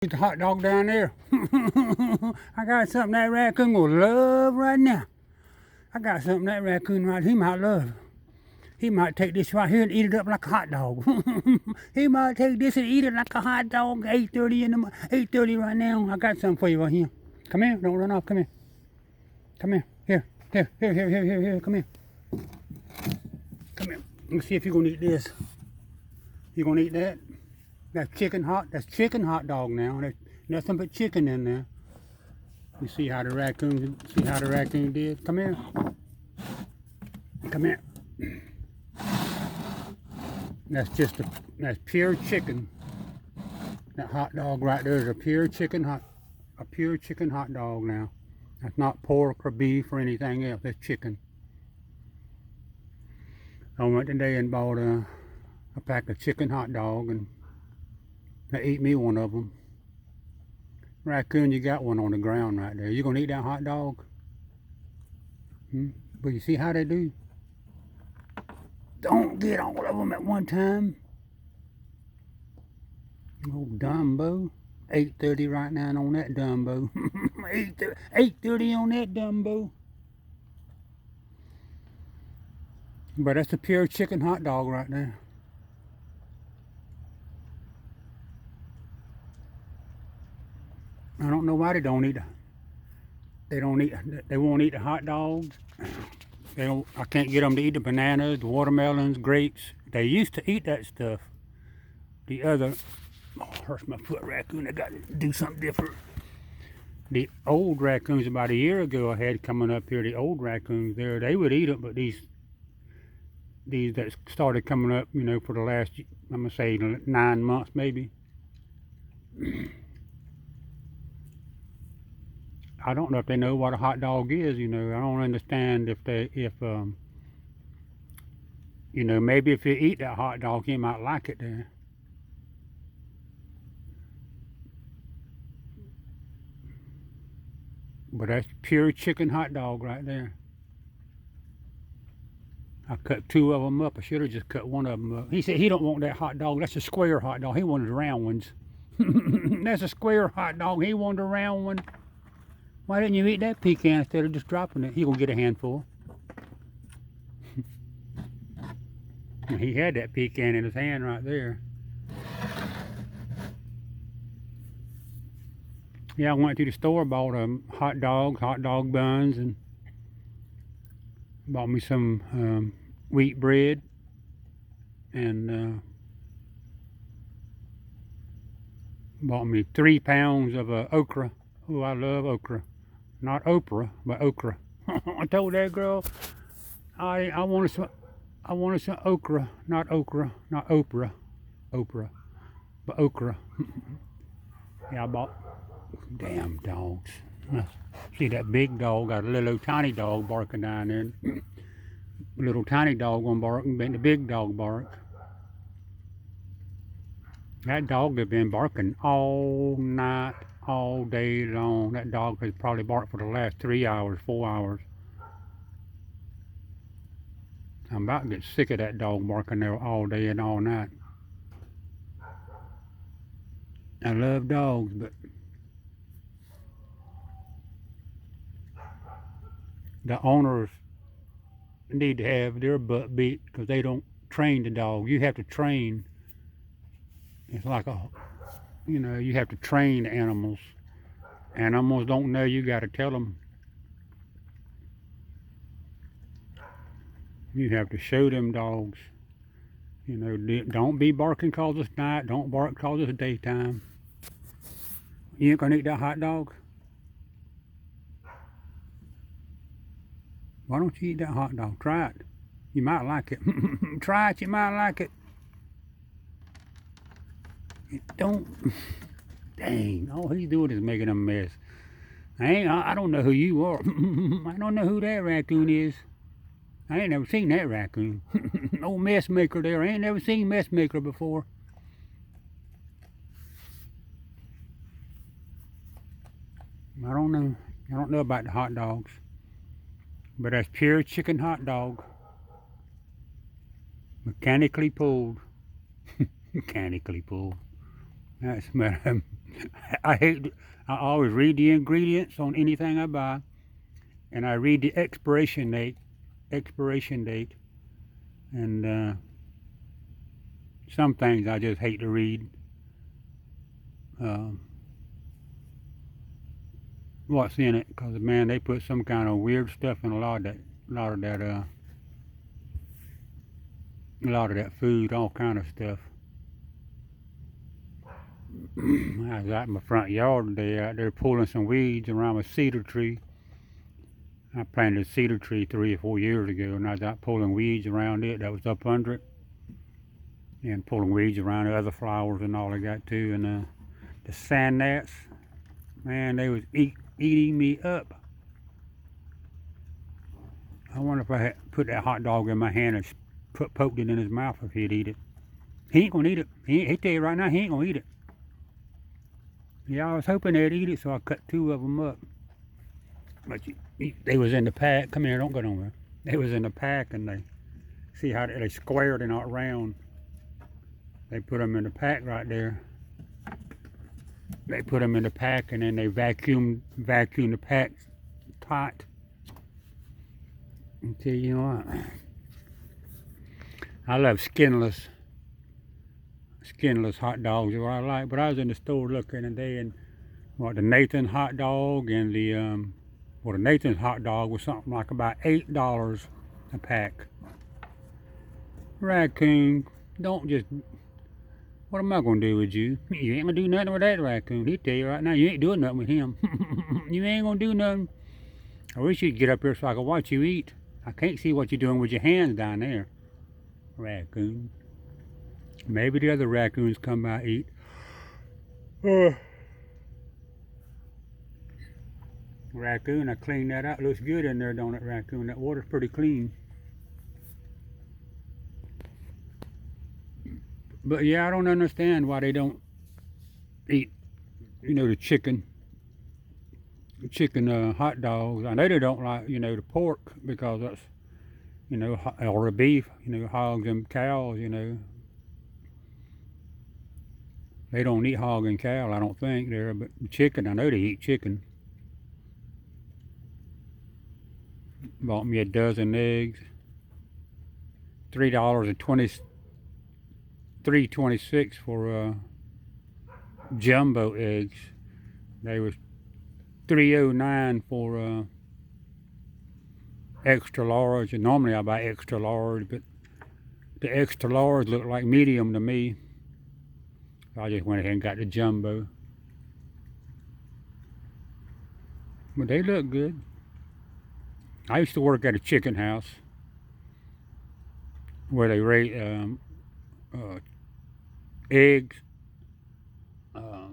The hot dog down there. I got something that raccoon will love right now. I got something that raccoon right he might love. He might take this right here and eat it up like a hot dog. He might take this and eat it like a hot dog. 8:30 in the 8:30 right now. I got something for you right here. Come here, don't run off. Come here. Come here. Here. Come here. Come here. Let's see if you're gonna eat this. You gonna eat that? That's chicken hot dog now. There's nothing but chicken in there. You see how the raccoon did? Come here. Come here. That's pure chicken. That hot dog right there is a pure chicken hot dog now. That's not pork or beef or anything else. That's chicken. I went today and bought a pack of chicken hot dog and they ate me one of them. Raccoon, you got one on the ground right there. You gonna eat that hot dog? But you see how they do? Don't get all of them at one time. Oh, Dumbo. 8:30 right now on that Dumbo. 8:30 on that Dumbo. But that's a pure chicken hot dog right there. I don't know why they won't eat the hot dogs. I can't get them to eat the bananas, the watermelons, grapes. They used to eat that stuff. Hurts my foot, raccoon. I got to do something different. The old raccoons about a year ago I had coming up here, the old raccoons there, they would eat them, but these that started coming up, for the last, I'm gonna say 9 months maybe. I don't know if they know what a hot dog is, I don't understand maybe if you eat that hot dog, you might like it there. But that's pure chicken hot dog right there. I cut 2 of them up. I should have just cut 1 of them up. He said he don't want that hot dog. That's a square hot dog. He wanted the round ones. That's a square hot dog. He wanted a round one. Why didn't you eat that pecan instead of just dropping it? He gonna get a handful. He had that pecan in his hand right there. Yeah, I went to the store, bought hot dog buns, and bought me some wheat bread, and bought me 3 pounds of okra. Oh, I love okra. Not Oprah, but okra. I told that girl I wanted some okra, not Oprah, but okra. Yeah, I bought. Damn dogs. See that big dog got a little tiny dog barking down there. Little tiny dog gonna bark and the big dog bark. That dog has been barking all night, all day long. That dog has probably barked for the last 3 hours, 4 hours. I'm about to get sick of that dog barking there all day and all night. I love dogs, but the owners need to have their butt beat because they don't train the dog. You have to train. It's like you have to train animals. Animals don't know, you got to tell them. You have to show them dogs. Don't be barking cause it's night. Don't bark cause it's daytime. You ain't gonna eat that hot dog? Why don't you eat that hot dog? Try it. You might like it. Try it, you might like it. Don't. Dang, all he's doing is making a mess. I don't know who you are. I don't know who that raccoon is. I ain't never seen that raccoon. No mess maker there. I ain't never seen mess maker before. I don't know. I don't know about the hot dogs. But that's pure chicken hot dog. Mechanically pulled. Mechanically pulled. That's I always read the ingredients on anything I buy, and I read the expiration date, and some things I just hate to read. Um, what's in it? Because man, they put some kind of weird stuff in a lot of that food, all kind of stuff. I was out in my front yard today, out there pulling some weeds around a cedar tree. I planted a cedar tree 3 or 4 years ago, and I was out pulling weeds around it that was up under it, and pulling weeds around the other flowers and all I got too. And the sand gnats, man, they was eating me up. I wonder if I had put that hot dog in my hand and poked it in his mouth if he'd eat it. He ain't gonna eat it. He tell you right now, he ain't gonna eat it. Yeah, I was hoping they'd eat it, so I cut 2 of them up. But they was in the pack. Come here, don't go nowhere. They was in the pack, and they see how they squared and not round. They put them in the pack right there. They put them in the pack, and then they vacuum the pack tight. And tell you what, I love skinless hot dogs is what I like. But I was in the store looking today, and the Nathan hot dog and the Nathan's hot dog was something like about $8 a pack. Raccoon, don't just. What am I gonna do with you? You ain't gonna do nothing with that raccoon. He tell you right now, you ain't doing nothing with him. You ain't gonna do nothing. I wish you'd get up here so I could watch you eat. I can't see what you're doing with your hands down there, raccoon. Maybe the other raccoons come by eat. Raccoon, I cleaned that out. Looks good in there, don't it, raccoon? That water's pretty clean. But yeah, I don't understand why they don't eat, the chicken hot dogs. I know they don't like, the pork because that's, or the beef, hogs and cows, They don't eat hog and cow, I don't think there, but chicken, I know they eat chicken. Bought me a dozen eggs. $3.26 for jumbo eggs. They was $3.09 for extra large. And normally I buy extra large, but the extra large looked like medium to me. So I just went ahead and got the jumbo. But they look good. I used to work at a chicken house where they raise eggs. I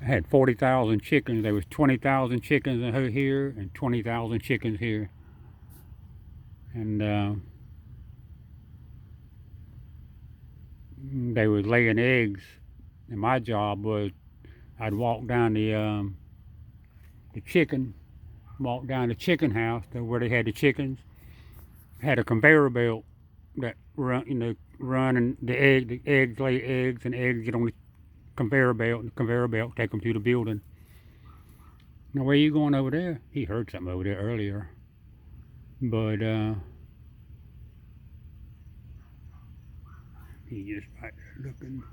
had 40,000 chickens. There was 20,000 chickens here and 20,000 chickens here. And they was laying eggs. And my job was I'd walk down the chicken house to where they had the chickens. Had a conveyor belt that run, and the eggs lay eggs, and eggs get on the conveyor belt, and the conveyor belt take them to the building. Now, where you going over there? He heard something over there earlier, but he just right there looking.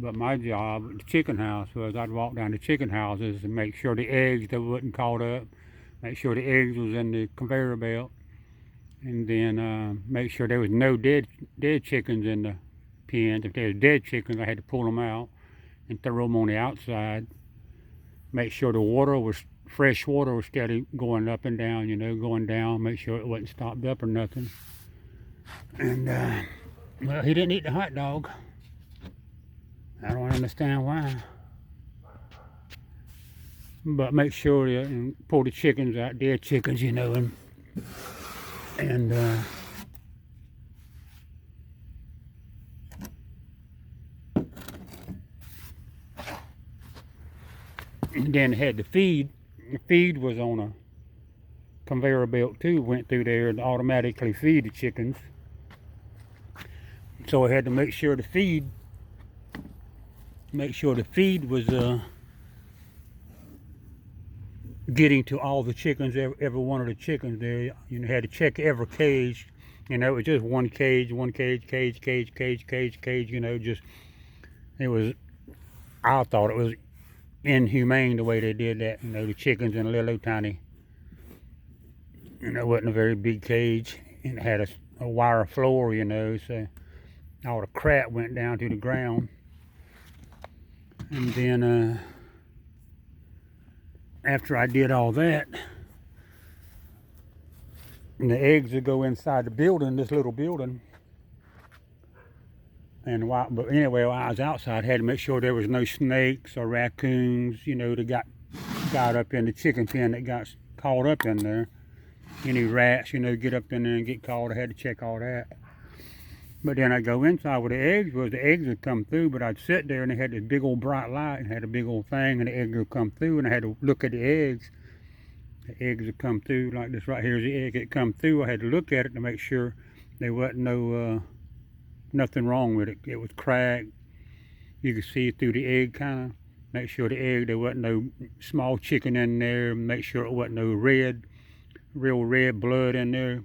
But my job at the chicken house was I'd walk down the chicken houses and make sure the eggs that wasn't caught up, make sure the eggs was in the conveyor belt, and then make sure there was no dead chickens in the pens. If there was dead chickens, I had to pull them out and throw them on the outside. Make sure the water was fresh water was steady going up and down, going down. Make sure it wasn't stopped up or nothing. And well, he didn't eat the hot dog. I don't understand why. But make sure and pull the chickens out, dead chickens, and then had the feed. The feed was on a conveyor belt too went through there and automatically feed the chickens. So I had to make sure the feed was getting to all the chickens, every one of the chickens there. You had to check every cage. It was just one cage, cage. Just it was. I thought it was inhumane the way they did that. The chickens in a little tiny. It wasn't a very big cage, and it had a wire floor. So all the crap went down to the ground. And then after I did all that, and the eggs would go inside the building, this little building. But anyway, while I was outside, I had to make sure there was no snakes or raccoons, that got up in the chicken pen that got caught up in there. Any rats, get up in there and get caught. I had to check all that. But then I'd go inside where the eggs was. The eggs would come through, but I'd sit there and they had this big old bright light and had a big old thing, and the eggs would come through, and I had to look at the eggs. The eggs would come through like this. Right here's the egg. It come through. I had to look at it to make sure there wasn't nothing wrong with it. It was cracked. You could see it through the egg, kind of. Make sure the egg, there wasn't no small chicken in there. Make sure it wasn't no real red blood in there.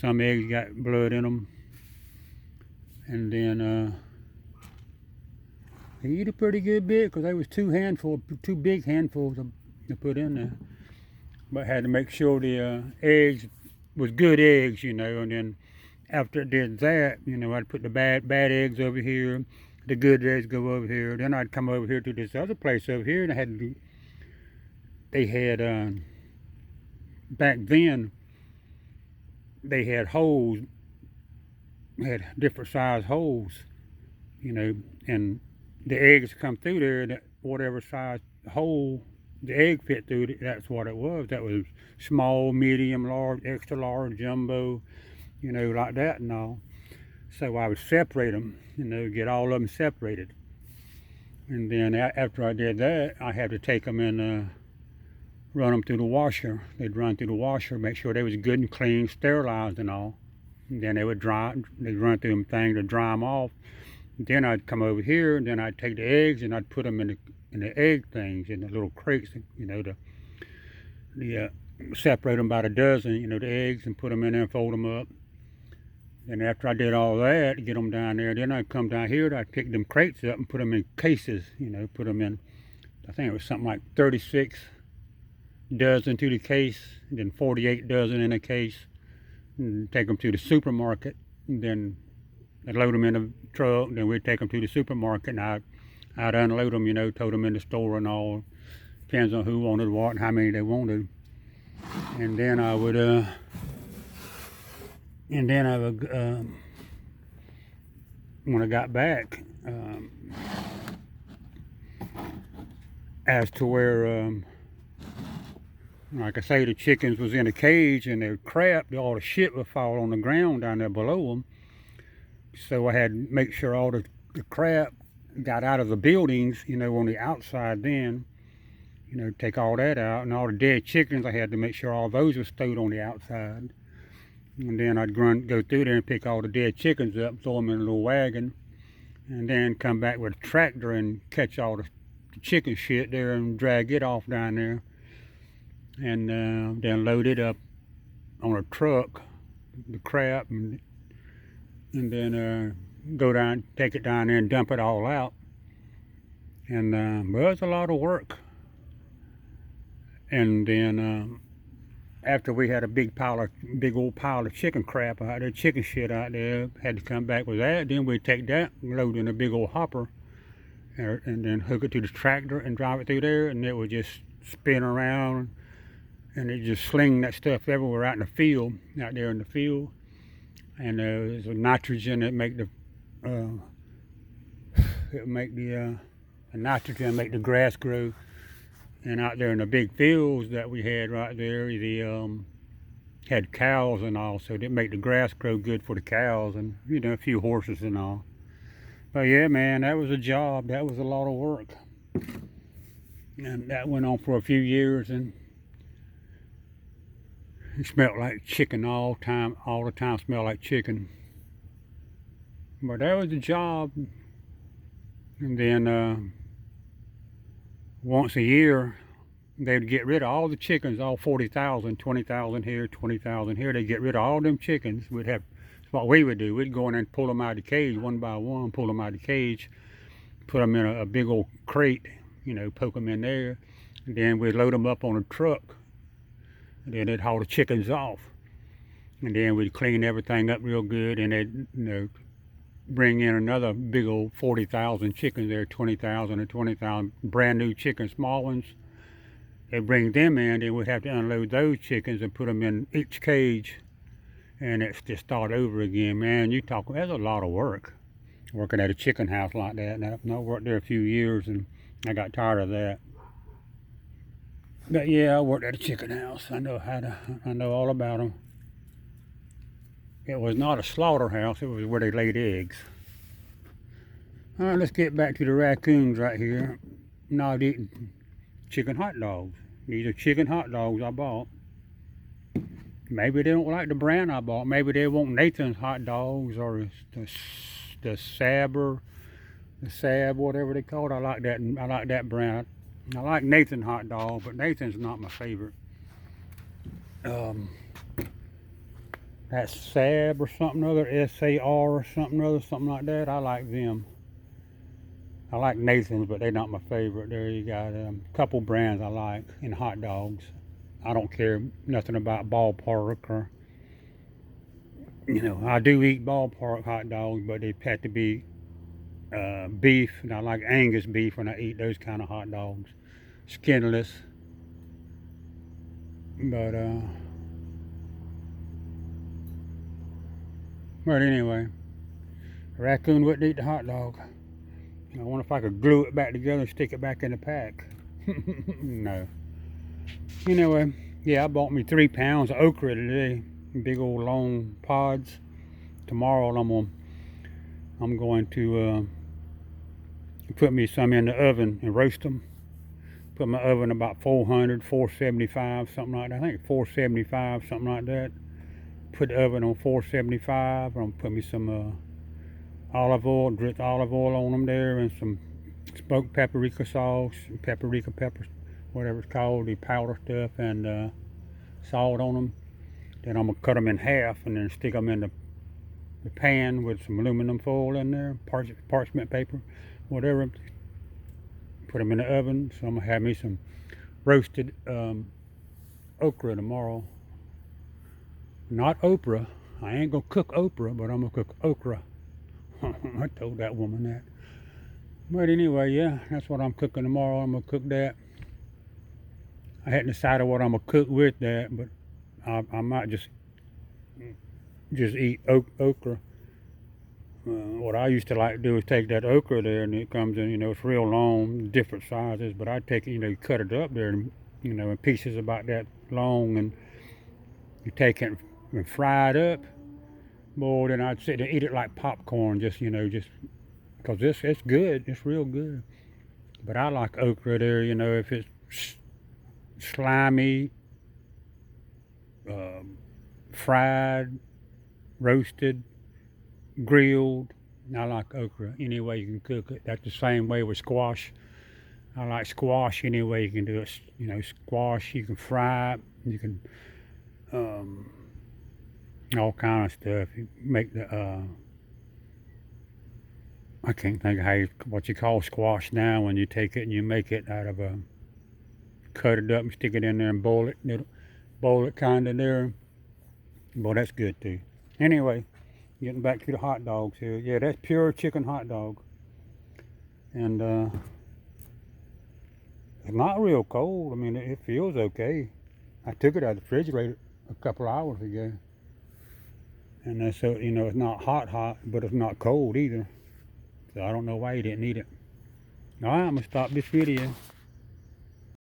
Some eggs got blood in them. And then they eat a pretty good bit, because there was two big handfuls to put in there. But I had to make sure the eggs was good eggs, and then after it did that, I'd put the bad eggs over here, the good eggs go over here. Then I'd come over here to this other place over here, and they had back then, they had holes, had different size holes, and the eggs come through there, and whatever size hole the egg fit through, that's what it was. That was small, medium, large, extra large, jumbo, like that and all. So I would separate them, get all of them separated. And then after I did that, I had to take them and run them through the washer. They'd run through the washer, make sure they was good and clean, sterilized and all. And then they would they'd run through them thing to dry them off. And then I'd come over here, and then I'd take the eggs and I'd put them in the egg things, in the little crates, separate them by the dozen, the eggs, and put them in there and fold them up. And after I did all that, get them down there, then I'd come down here, I'd pick them crates up and put them in cases, put them in, I think it was something like 36 dozen to the case, and then 48 dozen in a case, and take them to the supermarket, and then I'd load them in a truck, and then we'd take them to the supermarket, and I'd unload them, tote them in the store and all. Depends on who wanted what and how many they wanted. And then I would when I got back, as to where, like I say, the chickens was in a cage and their crap, all the shit would fall on the ground down there below them. So I had to make sure all the crap got out of the buildings, on the outside then. Take all that out, and all the dead chickens, I had to make sure all those were stowed on the outside. And then I'd go through there and pick all the dead chickens up, throw them in a little wagon, and then come back with a tractor and catch all the chicken shit there and drag it off down there. And then load it up on a truck, the crap, and then go down, take it down there and dump it all out. And well, it's a lot of work. And then after we had a big old pile of chicken crap out there, chicken shit out there, had to come back with that. Then we'd take that, load in a big old hopper, and then hook it to the tractor and drive it through there, and it would just spin around, and it just sling that stuff everywhere out there in the field. And there's a nitrogen that make the nitrogen make the grass grow. And out there in the big fields that we had right there, had cows and all, so it make the grass grow good for the cows and a few horses and all. But yeah, man, that was a job. That was a lot of work, and that went on for a few years. And It smelled like chicken all the time smelled like chicken. But that was the job. And then once a year, they'd get rid of all the chickens, all 40,000, 20,000 here, 20,000 here. They'd get rid of all them chickens. That's what we would do. We'd go in and pull them out of the cage one by one, pull them out of the cage, put them in a big old crate, poke them in there. And then we'd load them up on a truck. And then they'd haul the chickens off. And then we'd clean everything up real good, and they'd, bring in another big old 40,000 chickens there, 20,000 or 20,000 brand new chickens, small ones. They'd bring them in, then we'd have to unload those chickens and put them in each cage, and it's just start over again. Man, there's a lot of work working at a chicken house like that. And I worked there a few years, and I got tired of that. But yeah, I worked at a chicken house. I know all about them. It was not a slaughterhouse, it was where they laid eggs. All right, let's get back to the raccoons right here. Not eating chicken hot dogs. These are chicken hot dogs I bought. Maybe they don't like the brand I bought. Maybe they want Nathan's hot dogs or the Sab, whatever they call it. I like that brand. I like Nathan hot dog, but Nathan's not my favorite. That Sab or something other, SAR or something other, something like that. I like them. I like Nathan's, but they're not my favorite. There you got a couple brands I like in hot dogs. I don't care nothing about Ballpark or, I do eat Ballpark hot dogs, but they have to be beef, and I like Angus beef when I eat those kind of hot dogs. Skinless. But anyway, Raccoon wouldn't eat the hot dog. I wonder if I could glue it back together and stick it back in the pack. No. Anyway, yeah, I bought me 3 pounds of okra today. Big old long pods. Tomorrow I'm going to put me some in the oven and roast them. Put my oven about 400, 475, something like that. I think 475, something like that. Put the oven on 475. I'm gonna put me some olive oil, dripped olive oil on them there, and some smoked paprika sauce, paprika peppers, whatever it's called, the powder stuff, and salt on them. Then I'm gonna cut them in half and then stick them in the pan with some aluminum foil in there, parchment paper, whatever. Put them in the oven. So I'm gonna have me some roasted okra tomorrow. Not Oprah. I ain't gonna cook Oprah, but I'm gonna cook okra. I told that woman that. But anyway, yeah, that's what I'm cooking tomorrow. I'm gonna cook that. I hadn't decided what I'm gonna cook with that, but I might just eat okra. What I used to like to do is take that okra there, and it comes in, it's real long, different sizes, but I take it, you cut it up there, in pieces about that long, and you take it and fry it up. Boy, then I'd sit and eat it like popcorn, just because it's good, it's real good. But I like okra there, if it's slimy, fried, roasted, grilled. I like okra any way you can cook it. That's the same way with squash. I like squash any way you can do it. Squash, you can fry it, you can all kind of stuff. You make I can't think of what you call squash now, when you take it and you make it out of cut it up and stick it in there and boil it kind of there. Boy, that's good too. Anyway, getting back to the hot dogs here. Yeah, that's pure chicken hot dog. And it's not real cold. I mean, it feels okay. I took it out of the refrigerator a couple hours ago. And so, it's not hot, but it's not cold either. So I don't know why you didn't eat it. All right, I'm going to stop this video.